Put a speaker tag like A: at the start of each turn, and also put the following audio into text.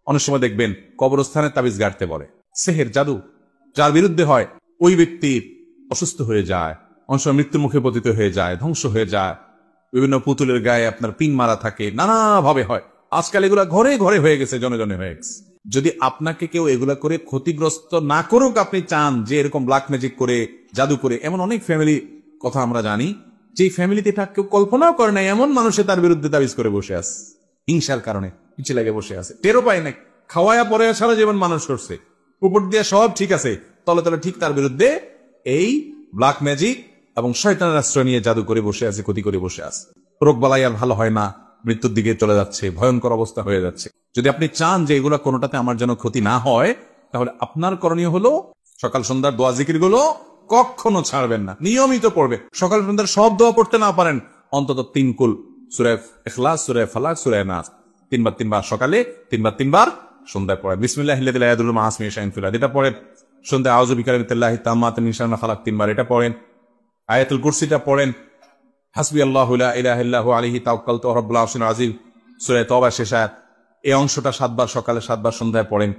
A: অনেক সময় দেখবেন কবরস্থানে তাবিজ গাড়তে বলে, সেহের জাদু যার বিরুদ্ধে হয় ওই ব্যক্তি অসুস্থ হয়ে যায়, অনেক সময় মৃত্যুর মুখে পতিত হয়ে যায়, ধ্বংস হয়ে যায়। বিভিন্ন পুতুলের গায়ে আপনার পিন মারা থাকে, নানাভাবে হয়। আজকাল এগুলা ঘরে ঘরে হয়ে গেছে, জনে জনে হয়ে গেছে। যদি আপনাকে কেউ এগুলা করে ক্ষতিগ্রস্ত না করুক, আপনি চান যে এরকম ব্ল্যাক ম্যাজিক করে জাদু করে, এমন অনেক ফ্যামিলি কথা আমরা জানি যে ফ্যামিলিতে এটা কেউ কল্পনাও করে নাই, এমন মানুষে তার বিরুদ্ধে তাবিজ করে বসে আছে, হিংসার কারণে পিছিয়ে লাগে বসে আছে, টেরও পায় নাই, খাওয়ায়া পরে সারা জীবন মানুষ করছে, উপর দিয়ে সব ঠিক আছে, তলে তলে ঠিক তার বিরুদ্ধে এই ব্ল্যাক ম্যাজিক এবং শয়তানের আশ্রয় নিয়ে জাদু করে বসে আছে, ক্ষতি করে বসে আছে। রোগ বালাই আর ভালো হয় না, মৃত্যুর দিকে চলে যাচ্ছে, ভয়ঙ্কর অবস্থা হয়ে যাচ্ছে। যদি আপনি চান যে এগুলা কোনোটাতে আমার যেন ক্ষতি না হয়, তাহলে আপনার করণীয় হলো সকাল সন্ধ্যার দোয়া জিকির গুলো কখনো ছাড়বেন না, নিয়মিত পড়বে। সকাল সন্ধ্যার সব দোয়া পড়তে না পারেন, অন্তত 3 কুল, সূরা ইখলাস, সূরা ফালাক, সূরা নাস 3বার সকালে, 3বার সন্ধ্যায় পড়েন। বিসমিল্লাহিল্লাযী লা ইয়াদুররু মা ইসমিহি শাইউন ফিল আরদি এটা পড়েন। সন্ধ্যায় আউযু বিকালিমাতিল্লাহি তাম্মাতি মিন শাররি মা খালাক 3বার এটা পড়েন। আয়াতুল কুরসিটা পড়েন। হাসবিয়াল্লাহু লা ইলাহা ইল্লাহু আলাইহি তাওয়াক্কালতু ওয়া রাব্বুল আরশিল আযীম, সূরা তওবা শেষ আয়াত, এই অংশটা 7বার সকালে 7বার সন্ধ্যায় পড়েন।